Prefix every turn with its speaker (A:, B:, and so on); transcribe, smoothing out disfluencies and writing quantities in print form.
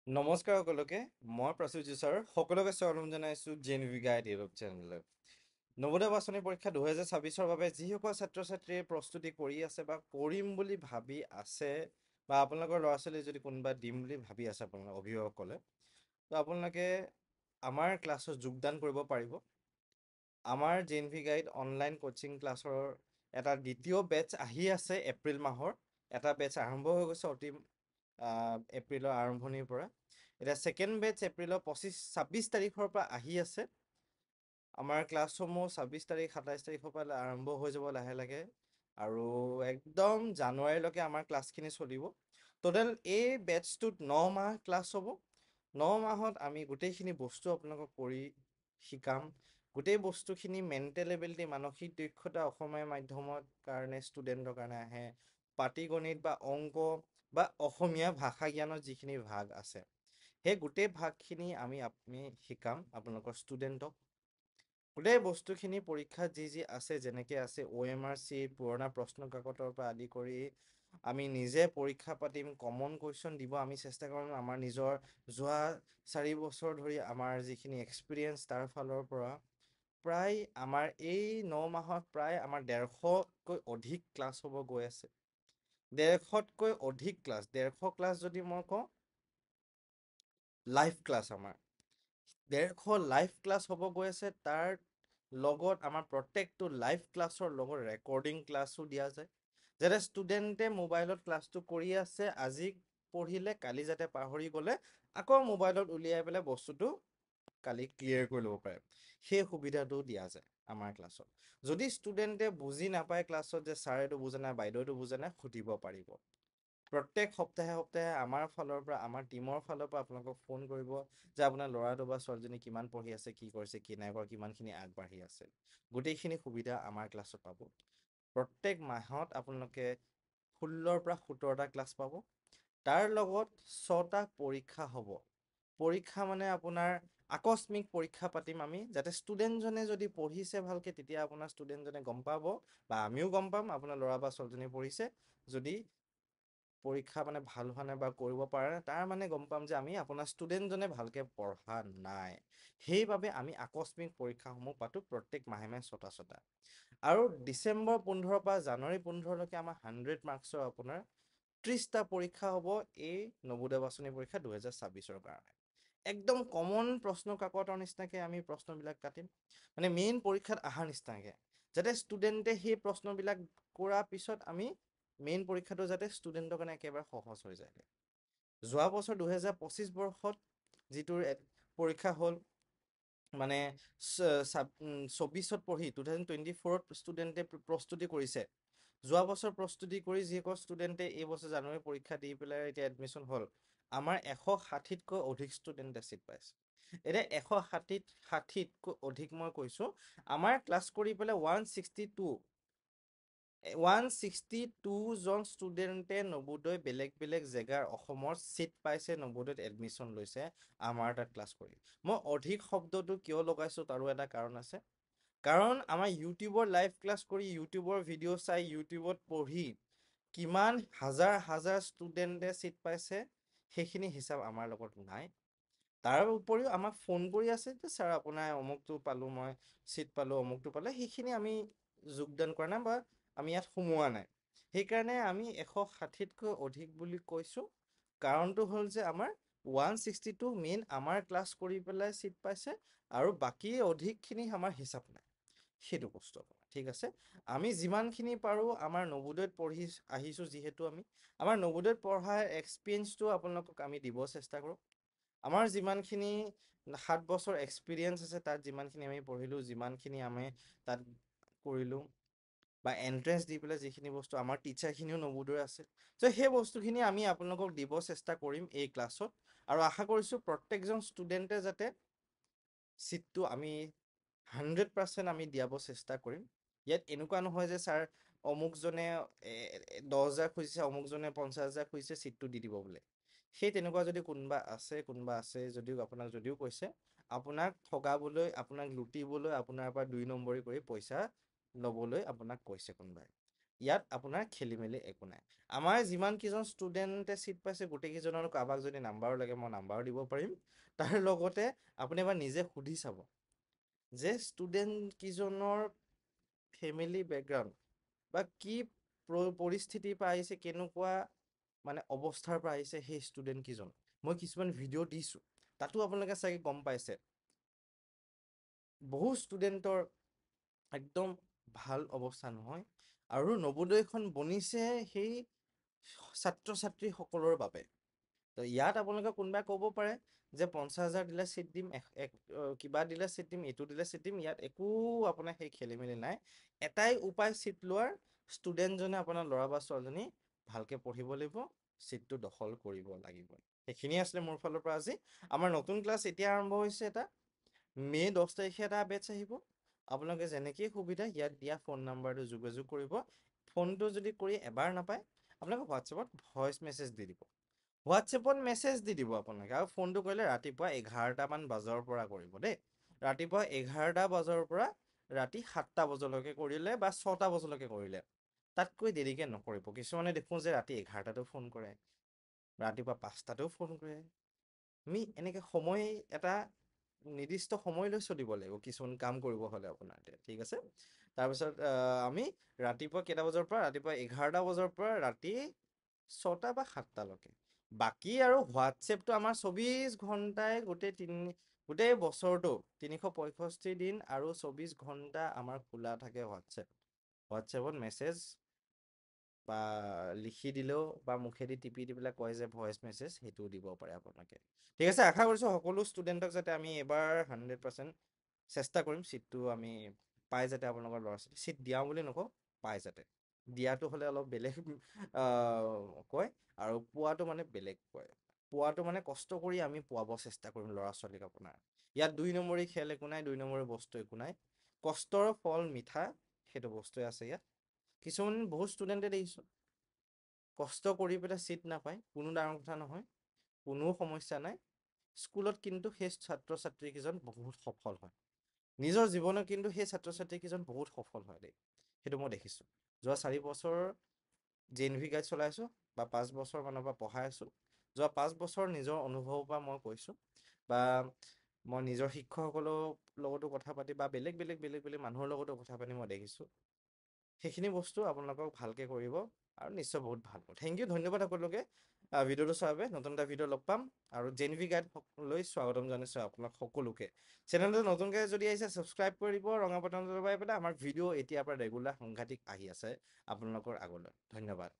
A: নমস্কাৰ সকলোকে মই প্ৰসূজি ছাৰ সকলোকে স্বাগতম জনাইছোঁ জেএনভি গাইড ইউটিউব চেনেললৈ। নৱোদয় বাছনি পৰীক্ষা 2026ৰ বাবে যিসকল ছাত্ৰ ছাত্ৰীয়ে প্ৰস্তুতি কৰি আছে বা কৰিম বুলি ভাবি আছে বা আপোনালোকৰ ল'ৰা ছোৱালী যদি কোনোবা দিম বুলি ভাবি আছে আপোনালোকৰ অভিভাৱকসকলে, তো আপোনালোকে আমাৰ ক্লাছত যোগদান কৰিব পাৰিব। আমাৰ জেএনভি গাইড অনলাইন কোচিং ক্লাছৰ এটা দ্বিতীয় বেটছ আহি আছে এপ্ৰিল মাহৰ। এটা বেটছ আৰম্ভ হৈ গৈছে এপ্ৰিলৰ আৰম্ভণিৰ পৰা। এতিয়া ছেকেণ্ড বেটছ এপ্ৰিলৰ 26 তাৰিখৰ পৰা আহি আছে। আমাৰ ক্লাছসমূহ 26 তাৰিখ 27 তাৰিখৰ পৰা আৰম্ভ হৈ যাব লাহে লাহে আৰু একদম জানুৱাৰীলৈকে আমাৰ ক্লাছখিনি চলিব। টোটেল এই বেটছটোত 9 মাহ ক্লাছ হ'ব। 9 মাহত আমি গোটেইখিনি বস্তু আপোনালোকক কৰি শিকাম। গোটেই বস্তুখিনি মেণ্টেল এবিলিটি মানসিক দক্ষতা অসমীয়া মাধ্যমৰ কাৰণে ষ্টুডেণ্টৰ কাৰণে আহে। পাটিগণিত বা অংক বা অসমীয়া ভাষা জ্ঞানৰ যিখিনি ভাগ আছে সেই গোটেই ভাগখিনি আমি শিকাম আপোনালোকৰ ষ্টুডেণ্টক। গোটেই বস্তুখিনি পৰীক্ষাত যি আছে যেনেকৈ আছে OMR চিট পুৰণা প্ৰশ্ন কাকতৰ পৰা আদি কৰি আমি নিজে পৰীক্ষা পাতিম, কমন কুৱেশ্যন দিব আমি চেষ্টা কৰিম। আমাৰ নিজৰ যোৱা 4 বছৰ ধৰি আমাৰ যিখিনি এক্সপিৰিয়েঞ্চ তাৰ ফালৰ পৰা প্ৰায় আমাৰ এই 9 মাহত প্ৰায় আমাৰ 150কৈ অধিক ক্লাছ হ'ব গৈ আছে। 150তকৈ অধিক ক্লাছ, 150 ক্লাছ যদি মই কওঁ লাইভ ক্লাছ আমাৰ 150 লাইভ ক্লাছ হ'ব গৈ আছে। তাৰ লগত আমাৰ প্ৰত্যেকটো লাইভ ক্লাছৰ লগত ৰেকৰ্ডিং ক্লাছো দিয়া যায়, যাতে ষ্টুডেণ্টে মোবাইলত ক্লাছটো কৰি আছে, আজি পঢ়িলে কালি যাতে পাহৰি গ'লে আকৌ মোবাইলত উলিয়াই পেলাই বস্তুটো কালি ক্লিয়াৰ কৰি ল'ব পাৰে, সেই সুবিধাটো দিয়া যায় আমাৰ ক্লাছত। যদি ষ্টুডেণ্টে বুজি নাপায় ক্লাছত যে ছাৰ এইটো বুজা নাই, বাইদেউ এইটো বুজা নাই, সুধিব পাৰিব। প্ৰত্যেক সপ্তাহে সপ্তাহে আমাৰ ফালৰ পৰা আমাৰ টীমৰ ফালৰ পৰা আপোনালোকক ফোন কৰিব যে আপোনাৰ ল'ৰাটো বা ছোৱালীজনী কিমান পঢ়ি আছে, কি কৰিছে, কি নাই কৰা, কিমানখিনি আগবাঢ়ি আছে। গোটেইখিনি সুবিধা আমাৰ ক্লাছত পাব। প্ৰত্যেক মাহত আপোনালোকে 16ৰ পৰা 17টা ক্লাছ পাব। তাৰ লগত 6টা পৰীক্ষা হ'ব। পৰীক্ষা মানে আপোনাৰ আকস্মিক পৰীক্ষা পাতিম আমি, যাতে ষ্টুডেণ্টজনে যদি পঢ়িছে ভালকৈ তেতিয়া আপোনাৰ ষ্টুডেণ্টজনে গম পাব বা আমিও গম পাম আপোনাৰ ল'ৰা বা ছোৱালীজনী পঢ়িছে। যদি পৰীক্ষা মানে ভাল হোৱা নাই বা কৰিব পৰা নাই, তাৰ মানে গম পাম যে আমি আপোনাৰ ষ্টুডেণ্টজনে ভালকৈ পঢ়া নাই। সেইবাবে আমি আকস্মিক পৰীক্ষাসমূহ পাতোঁ প্ৰত্যেক মাহে মাহে 6টা। আৰু ডিচেম্বৰ 15 পৰা জানুৱাৰী 15লৈকে আমাৰ 100 মাৰ্কছৰ আপোনাৰ 30টা পৰীক্ষা হ'ব এই নৱোদয় বাছনি পৰীক্ষা 2026ৰ কাৰণে। একদম কমন প্ৰশ্ন কাকতৰ নিচিনাকৈ আমি প্ৰশ্নবিলাক কাটিম, মানে মেইন পৰীক্ষাত অহাৰ নিচিনাকৈ, যাতে ষ্টুডেণ্টে সেই প্ৰশ্নবিলাক কৰাৰ পিছত আমি মেইন পৰীক্ষাটো যাতে ষ্টুডেণ্টৰ কাৰণে একেবাৰে সহজ হৈ যায়। যোৱা বছৰ 2025 বৰ্ষত যিটো পৰীক্ষা হ'ল মানে 24ত পঢ়ি 2024ত ষ্টুডেণ্টে প্ৰস্তুতি কৰিছে। যোৱা বছৰ প্ৰস্তুতি কৰি যিসকল ষ্টুডেণ্টে এই বছৰ জানুৱাৰী পৰীক্ষা দি পেলাই এতিয়া এডমিশ্যন হ'ল, আমাৰ 160তকৈ অধিক ষ্টুডেণ্টে ছিট পাইছে। এতিয়া 160তকৈ অধিক মই কৈছোঁ, আমাৰ ক্লাছ কৰি পেলাই 162জন ষ্টুডেণ্টে নৱোদয় বেলেগ বেলেগ জেগাৰ অসমৰ ছিট পাইছে, নৱোদয়ত এডমিশ্যন লৈছে আমাৰ তাত ক্লাছ কৰি। মই অধিক শব্দটো কিয় লগাইছোঁ তাৰো এটা কাৰণ আছে, কাৰণ আমাৰ ইউটিউবৰ লাইভ ক্লাছ কৰি ইউটিউবৰ ভিডিঅ' চাই ইউটিউবত পঢ়ি কিমান হাজাৰ হাজাৰ ষ্টুডেণ্টে ছিট পাইছে সেইখিনি হিচাপ আমাৰ লগত নাই। তাৰ উপৰিও আমাক ফোন কৰি আছে যে ছাৰ আপোনাৰ অমুকটো পালোঁ, মই ছিট পালোঁ, অমুকটো পালোঁ, সেইখিনি আমি যোগদান কৰা নাই বা আমি ইয়াত সোমোৱা নাই। সেইকাৰণে আমি 160তকৈ অধিক বুলি কৈছোঁ। কাৰণটো হ'ল যে আমাৰ 162 মেইন আমাৰ ক্লাছ কৰি পেলাই ছিট পাইছে আৰু বাকী অধিকখিনি আমাৰ হিচাপ নাই, সেইটো বস্তু ঠিক আছে। আমি যিমানখিনি পাৰোঁ আমাৰ নৱোদয়ত পঢ়ি আহিছোঁ যিহেতু আমি আমাৰ নৱোদয়ত পঢ়াৰ এক্সপিৰিয়েঞ্চটো আপোনালোকক আমি দিব চেষ্টা কৰোঁ। আমাৰ যিমানখিনি 7 বছৰ এক্সপিৰিয়েঞ্চ আছে তাত যিমানখিনি আমি পঢ়িলোঁ, যিমানখিনি আমি তাত কৰিলোঁ বা এণ্ট্ৰেঞ্চ দি পেলাই যিখিনি বস্তু আমাৰ টিচাৰখিনিও নৱোদয় আছে, চ' সেই বস্তুখিনি আমি আপোনালোকক দিব চেষ্টা কৰিম এই ক্লাছত। আৰু আশা কৰিছোঁ প্ৰত্যেকজন ষ্টুডেণ্টে যাতে ছিটটো আমি 100% আমি দিয়াব চেষ্টা কৰিম। ইয়াত এনেকুৱা নহয় যে ছাৰ অমুকজনে 10,000 খুজিছে, অমুকজনে 50,000 খুজিছে, ছিটটো দি দিব বোলে। সেই তেনেকুৱা যদি কোনোবা আছে যদিও আপোনাক যদিও কৈছে, আপোনাক ঠগাবলৈ, আপোনাক লুটিবলৈ, আপোনাৰ পৰা 2 নম্বৰী কৰি পইচা ল'বলৈ আপোনাক কৈছে কোনোবাই। ইয়াত আপোনাৰ খেলি মেলি একো নাই। আমাৰ যিমান কেইজন ষ্টুডেণ্টে ছিট পাইছে গোটেইকেইজনৰ কাৰোবাক যদি নাম্বাৰো লাগে মই নাম্বাৰো দিব পাৰিম। তাৰ লগতে আপুনি এবাৰ নিজে সুধি চাব যে ষ্টুডেণ্ট কেইজনৰ ফেমিলি বেকগ্ৰাউণ্ড বা কি পৰিস্থিতিৰ পৰা আহিছে, কেনেকুৱা মানে অৱস্থাৰ পৰা আহিছে সেই ষ্টুডেণ্ট কেইজন। মই কিছুমান ভিডিঅ' দিছোঁ, তাতো আপোনালোকে চাগে গম পাইছে বহু ষ্টুডেণ্টৰ একদম ভাল অৱস্থা নহয়, আৰু নৱোদয়খন বনিছে সেই ছাত্ৰ ছাত্ৰীসকলৰ বাবে। তো ইয়াত আপোনালোকে কোনোবাই ক'ব পাৰে যে 50,000 দিলে ছিট দিম, কিবা দিলে ছিট দিম, এইটো দিলে ছিট দিম। ইয়াত একো আপোনাৰ সেই খেলি মেলি নাই। এটাই উপায় ছিট লোৱাৰ, ষ্টুডেণ্টজনে আপোনাৰ ল'ৰা বা ছোৱালীজনী ভালকৈ পঢ়িব লাগিব, ছিটটো দখল কৰিব লাগিব। সেইখিনি আছিলে মোৰ ফালৰ পৰা আজি। আমাৰ নতুন ক্লাছ এতিয়া আৰম্ভ হৈছে এটা মে' 10 তাৰিখে এটা বেটছ আহিব। আপোনালোকে যেনেকেই সুবিধা ইয়াত দিয়া ফোন নাম্বাৰটো যোগাযোগ কৰিব। ফোনটো যদি কৰি এবাৰ নাপায়, আপোনালোকে হোৱাটছএপত ভইচ মেছেজ দি দিব। হোৱাটছএপত মেছেজ দি দিব আপোনালোকে, আৰু ফোনটো কৰিলে ৰাতিপুৱা 11টামান বজাৰ পৰা কৰিব দেই। ৰাতিপুৱা 11টা বজাৰ পৰা ৰাতি 7টা বজালৈকে কৰিলে বা 6টা বজালৈকে কৰিলে, তাতকৈ দেৰিকৈ নকৰিব। কিছুমানে দেখোঁ যে ৰাতি 11টাতো ফোন কৰে, ৰাতিপুৱা 5টাতো ফোন কৰে। আমি এনেকৈ সময় এটা নিৰ্দিষ্ট সময় লৈ চলিব লাগিব কিছুমান কাম কৰিব হ'লে আপোনাৰ, ঠিক আছে। তাৰপিছত আমি ৰাতিপুৱা কেইটা বজাৰ পৰা, ৰাতিপুৱা 11টা বজাৰ পৰা ৰাতি 6টা বা 7টালৈকে। বাকী আৰু হোৱাটছএপটো আমাৰ 24 ঘণ্টাই গোটেই বছৰটো 365 দিন আৰু 24 ঘণ্টা আমাৰ খোলা থাকে হোৱাটছএপ। হোৱাটছএপত মেছেজ বা লিখি দিলেও বা মুখেদি টিপি দি পেলাই কয় যে ভইচ মেছেজ, সেইটোও দিব পাৰে আপোনালোকে। ঠিক আছে, আশা কৰিছোঁ সকলো ষ্টুডেণ্টক যাতে আমি এবাৰ 100% চেষ্টা কৰিম ছিটটো আমি পাই, যাতে আপোনালোকৰ ল'ৰা ছোৱালী ছিট দিয়াওঁ বুলি নকওঁ, পাই যাতে। দিয়াটো হ'লে অলপ বেলেগ কয়, আৰু পোৱাটো মানে বেলেগ কয়। পোৱাটো মানে কষ্ট কৰি আমি পোৱাব চেষ্টা কৰিম ল'ৰা ছোৱালীক আপোনাৰ। ইয়াত 2 নম্বৰী খেল একো নাই, 2 নম্বৰী বস্তু একো নাই। কষ্টৰ ফল মিঠা, সেইটো বস্তুৱে আছে ইয়াত। কিছুমান বহুত ষ্টুডেণ্টে দেখিছোঁ কষ্ট কৰি পেলাই ছিট নাপায়, কোনো ডাঙৰ কথা নহয়, কোনো সমস্যা নাই। স্কুলত কিন্তু সেই ছাত্ৰ ছাত্ৰীকেইজন বহুত সফল হয়, নিজৰ জীৱনত কিন্তু সেই ছাত্ৰ ছাত্ৰীকেইজন বহুত সফল হয় দেই। সেইটো মই দেখিছোঁ। যোৱা 4 বছৰ JNV গাইড চলাইছোঁ বা 5 বছৰ মানৰ পৰা পঢ়াই আছোঁ। যোৱা 5 বছৰ নিজৰ অনুভৱৰ পৰা মই কৈছোঁ, বা মই নিজৰ শিক্ষকসকলৰ লগতো কথা পাতি বা বেলেগ মানুহৰ লগতো কথা পাতি মই দেখিছোঁ। সেইখিনি বস্তু আপোনালোকক ভালকৈ কৰিব, আৰু নিশ্চয় বহুত ভাল হ'ব। থেংক ইউ, ধন্যবাদ সকলোকে ভিডিঅ'টো চোৱাৰ বাবে। নতুন এটা ভিডিঅ' লগ পাম, আৰু JNV গাইড লৈ স্বাগতম জনাইছোঁ আপোনাক সকলোকে। চেনেলটো নতুনকৈ যদি আহিছে ছাবস্ক্ৰাইব কৰি দিব, ৰঙা বটনটো দবাই পেলাই। আমাৰ ভিডিঅ' এতিয়াৰ পৰা ৰেগুলাৰ সাংঘাতিক আহি আছে আপোনালোকৰ আগলৈ। ধন্যবাদ।